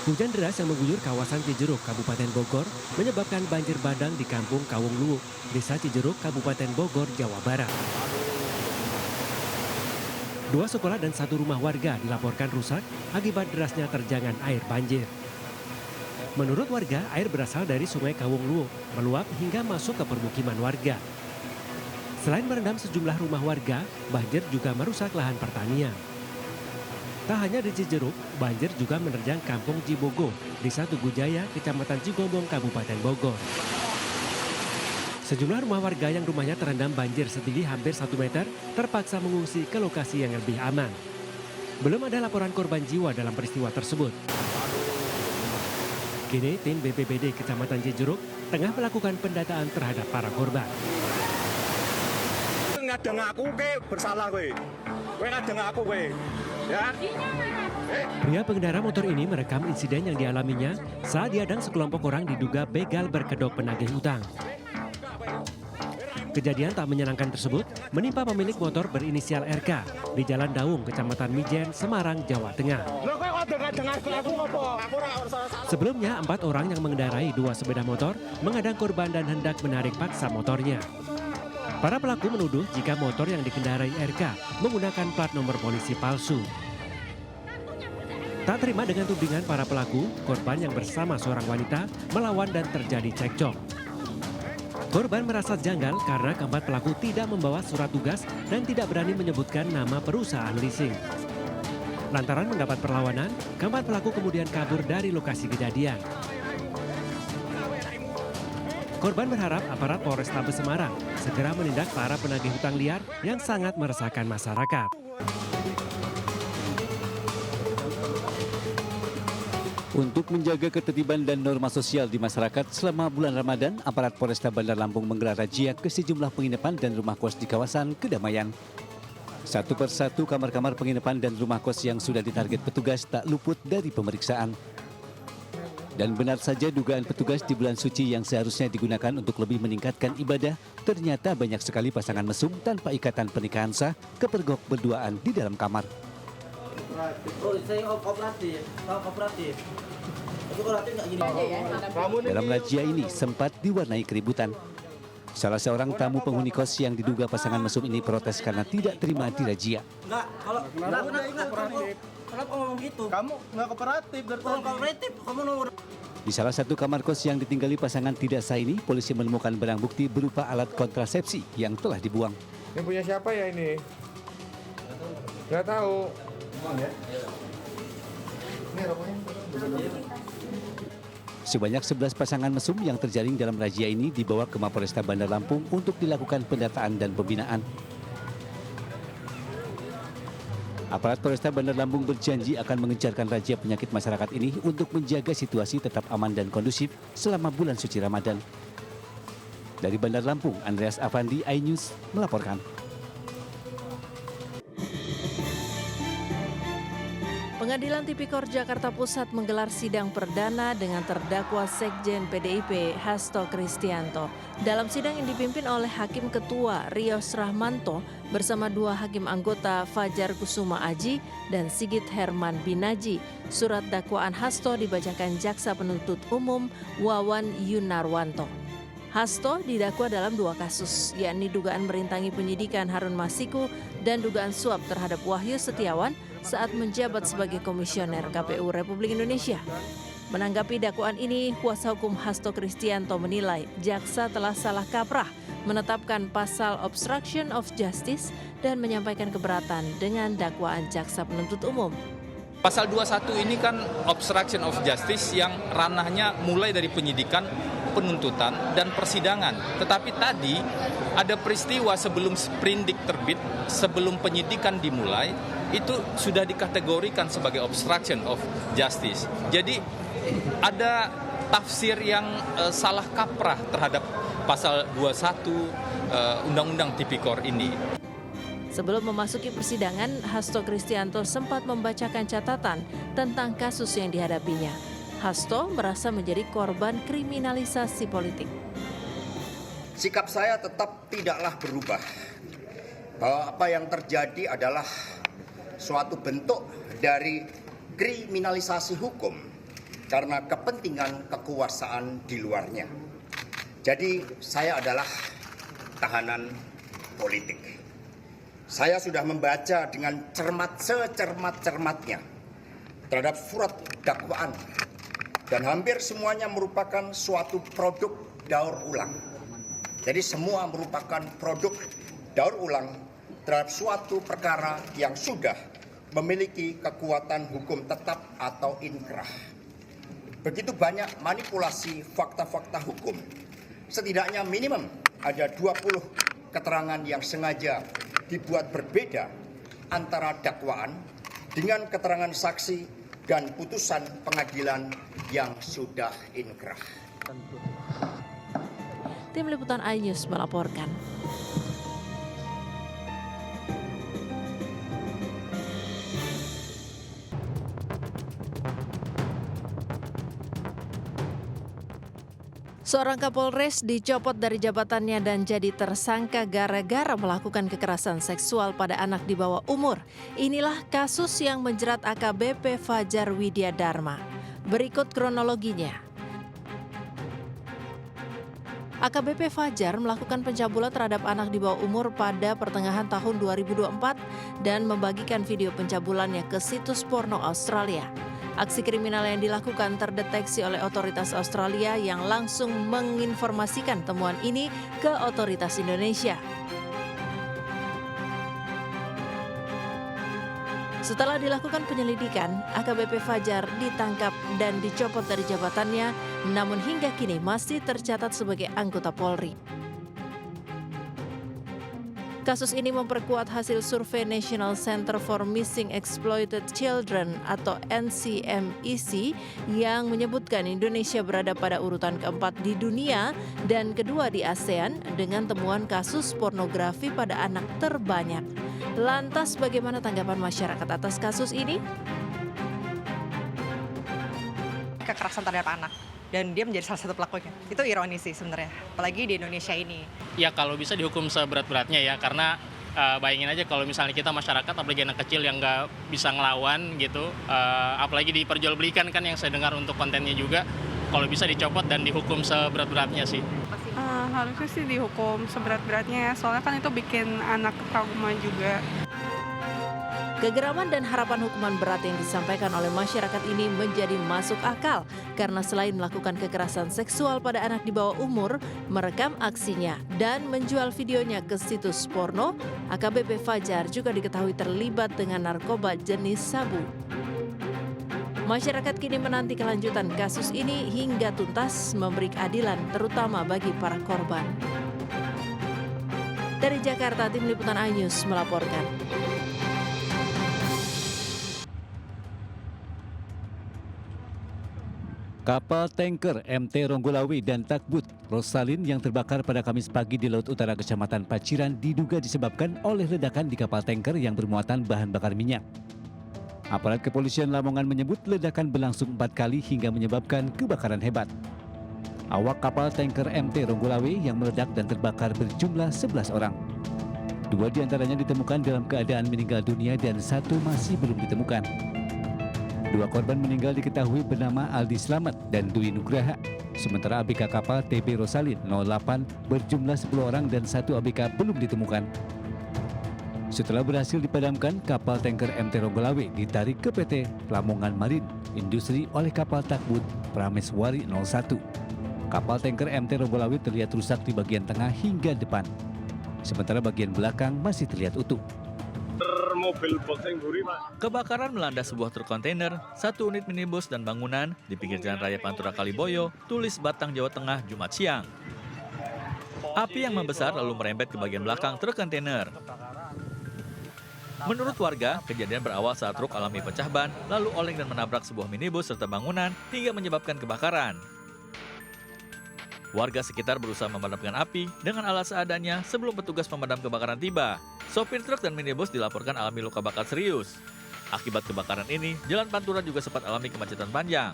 Hujan deras yang mengguyur kawasan Cijeruk, Kabupaten Bogor, menyebabkan banjir bandang di kampung Kawung Luwuk, Desa Cijeruk, Kabupaten Bogor, Jawa Barat. 2 sekolah dan 1 rumah warga dilaporkan rusak akibat derasnya terjangan air banjir. Menurut warga, air berasal dari Sungai Kawung Luwuk, meluap hingga masuk ke permukiman warga. Selain merendam sejumlah rumah warga, banjir juga merusak lahan pertanian. Tak hanya di Cijeruk, banjir juga menerjang kampung Cibogo, Desa Tugujaya, Kecamatan Cigombong, Kabupaten Bogor. Sejumlah rumah warga yang rumahnya terendam banjir setinggi hampir 1 meter terpaksa mengungsi ke lokasi yang lebih aman. Belum ada laporan korban jiwa dalam peristiwa tersebut. Kini tim BPBD Kecamatan Cijeruk tengah melakukan pendataan terhadap para korban. Ngadeng aku ke bersalah kowe. Kowe ngadeng aku kowe. Ya. Pria pengendara motor ini merekam insiden yang dialaminya saat diadang sekelompok orang diduga begal berkedok penagih utang. Kejadian tak menyenangkan tersebut menimpa pemilik motor berinisial RK di Jalan Daung, Kecamatan Mijen, Semarang, Jawa Tengah. Sebelumnya, 4 orang yang mengendarai 2 sepeda motor mengadang korban dan hendak menarik paksa motornya. Para pelaku menuduh jika motor yang dikendarai RK menggunakan plat nomor polisi palsu. Tak terima dengan tudingan para pelaku, korban yang bersama seorang wanita melawan dan terjadi cekcok. Korban merasa janggal karena keempat pelaku tidak membawa surat tugas dan tidak berani menyebutkan nama perusahaan leasing. Lantaran mendapat perlawanan, keempat pelaku kemudian kabur dari lokasi kejadian. Korban berharap aparat Polrestabes Semarang segera menindak para penagih hutang liar yang sangat meresahkan masyarakat. Untuk menjaga ketertiban dan norma sosial di masyarakat selama bulan Ramadan, aparat Polresta Bandar Lampung menggelar razia ke sejumlah penginapan dan rumah kos di kawasan Kedamaian. Satu persatu kamar-kamar penginapan dan rumah kos yang sudah ditarget petugas tak luput dari pemeriksaan. Dan benar saja dugaan petugas di bulan suci yang seharusnya digunakan untuk lebih meningkatkan ibadah, ternyata banyak sekali pasangan mesum tanpa ikatan pernikahan sah kepergok berduaan di dalam kamar. Oh, saya kooperatif. Itu kooperatif nggak gini? Dalam razia ini sempat diwarnai keributan. Salah seorang tamu penghuni kos yang diduga pasangan mesum ini protes karena tidak terima dirazia. Enggak, kalau kenapa ngomong gitu? Kamu nggak kooperatif dari tadi. Kooperatif, kamu nomor. Di salah satu kamar kos yang ditinggali pasangan tidak sah ini, polisi menemukan barang bukti berupa alat kontrasepsi yang telah dibuang. Ini punya siapa ya ini? Nggak tahu. Sebanyak 11 pasangan mesum yang terjaring dalam razia ini dibawa ke Mapolresta Bandar Lampung untuk dilakukan pendataan dan pembinaan. Aparat Polresta Bandar Lampung berjanji akan mengencarkan razia penyakit masyarakat ini untuk menjaga situasi tetap aman dan kondusif selama bulan suci Ramadan. Dari Bandar Lampung, Andreas Afandi, iNews melaporkan. Pengadilan Tipikor Jakarta Pusat menggelar sidang perdana dengan terdakwa Sekjen PDIP Hasto Kristianto. Dalam sidang yang dipimpin oleh Hakim Ketua Rios Rahmanto bersama 2 hakim anggota Fajar Kusuma Aji dan Sigit Herman Binaji, surat dakwaan Hasto dibacakan Jaksa Penuntut Umum Wawan Yunarwanto. Hasto didakwa dalam 2 kasus, yakni dugaan merintangi penyidikan Harun Masiku dan dugaan suap terhadap Wahyu Setiawan saat menjabat sebagai komisioner KPU Republik Indonesia. Menanggapi dakwaan ini, kuasa hukum Hasto Kristianto menilai jaksa telah salah kaprah menetapkan pasal obstruction of justice dan menyampaikan keberatan dengan dakwaan jaksa penuntut umum. Pasal 21 ini kan obstruction of justice yang ranahnya mulai dari penyidikan, penuntutan, dan persidangan. Tetapi tadi ada peristiwa sebelum sprindik terbit, sebelum penyidikan dimulai, itu sudah dikategorikan sebagai obstruction of justice. Jadi ada tafsir yang salah kaprah terhadap pasal 21 Undang-Undang Tipikor ini. Sebelum memasuki persidangan, Hasto Kristianto sempat membacakan catatan tentang kasus yang dihadapinya. Hasto merasa menjadi korban kriminalisasi politik. Sikap saya tetap tidaklah berubah. Bahwa apa yang terjadi adalah suatu bentuk dari kriminalisasi hukum karena kepentingan kekuasaan di luarnya. Jadi saya adalah tahanan politik. Saya sudah membaca dengan cermat secermat-cermatnya terhadap surat dakwaan dan hampir semuanya merupakan suatu produk daur ulang. Jadi semua merupakan produk daur ulang terhadap suatu perkara yang sudah memiliki kekuatan hukum tetap atau inkrah. Begitu banyak manipulasi fakta-fakta hukum. Setidaknya minimum ada 20 keterangan yang sengaja dibuat berbeda antara dakwaan dengan keterangan saksi dan putusan pengadilan yang sudah inkrah. Tim Liputan iNews melaporkan. Seorang Kapolres dicopot dari jabatannya dan jadi tersangka gara-gara melakukan kekerasan seksual pada anak di bawah umur. Inilah kasus yang menjerat AKBP Fajar Widya Dharma. Berikut kronologinya. AKBP Fajar melakukan pencabulan terhadap anak di bawah umur pada pertengahan tahun 2024 dan membagikan video pencabulannya ke situs porno Australia. Aksi kriminal yang dilakukan terdeteksi oleh otoritas Australia yang langsung menginformasikan temuan ini ke otoritas Indonesia. Setelah dilakukan penyelidikan, AKBP Fajar ditangkap dan dicopot dari jabatannya, namun hingga kini masih tercatat sebagai anggota Polri. Kasus ini memperkuat hasil survei National Center for Missing Exploited Children atau NCMEC yang menyebutkan Indonesia berada pada urutan keempat di dunia dan kedua di ASEAN dengan temuan kasus pornografi pada anak terbanyak. Lantas bagaimana tanggapan masyarakat atas kasus ini? Kekerasan terhadap anak. Dan dia menjadi salah satu pelakunya. Itu ironis sih sebenarnya, apalagi di Indonesia ini. Ya kalau bisa dihukum seberat-beratnya ya, karena bayangin aja kalau misalnya kita masyarakat, apalagi anak kecil yang nggak bisa ngelawan gitu, apalagi diperjualbelikan kan yang saya dengar untuk kontennya juga, kalau bisa dicopot dan dihukum seberat-beratnya sih. Harusnya sih dihukum seberat-beratnya ya, soalnya kan itu bikin anak trauma juga. Kegeraman dan harapan hukuman berat yang disampaikan oleh masyarakat ini menjadi masuk akal karena selain melakukan kekerasan seksual pada anak di bawah umur, merekam aksinya dan menjual videonya ke situs porno, AKBP Fajar juga diketahui terlibat dengan narkoba jenis sabu. Masyarakat kini menanti kelanjutan kasus ini hingga tuntas memberi keadilan terutama bagi para korban. Dari Jakarta, Tim Liputan iNews melaporkan. Kapal tanker MT Ronggolawe dan Takbut Rosalin yang terbakar pada Kamis pagi di Laut Utara Kecamatan Paciran diduga disebabkan oleh ledakan di kapal tanker yang bermuatan bahan bakar minyak. Aparat kepolisian Lamongan menyebut ledakan berlangsung 4 kali hingga menyebabkan kebakaran hebat. Awak kapal tanker MT Ronggolawe yang meledak dan terbakar berjumlah 11 orang. 2 diantaranya ditemukan dalam keadaan meninggal dunia dan 1 masih belum ditemukan. 2 korban meninggal diketahui bernama Aldi Slamet dan Dwi Nugraha. Sementara ABK kapal TB Rosalin 08 berjumlah 10 orang dan 1 ABK belum ditemukan. Setelah berhasil dipadamkan, kapal tanker MT Ronggolawe ditarik ke PT Lamongan Marine Industri oleh kapal Takbut Prameswari 01. Kapal tanker MT Ronggolawe terlihat rusak di bagian tengah hingga depan. Sementara bagian belakang masih terlihat utuh. Kebakaran melanda sebuah truk kontainer, 1 unit minibus dan bangunan di pinggir Jalan Raya Pantura Kaliboyo, Tulis Batang, Jawa Tengah, Jumat siang. Api yang membesar lalu merembet ke bagian belakang truk kontainer. Menurut warga, kejadian berawal saat truk alami pecah ban, lalu oleng dan menabrak sebuah minibus serta bangunan hingga menyebabkan kebakaran. Warga sekitar berusaha memadamkan api dengan alat seadanya sebelum petugas pemadam kebakaran tiba. Sopir truk dan minibus dilaporkan alami luka bakar serius. Akibat kebakaran ini, Jalan Pantura juga sempat alami kemacetan panjang.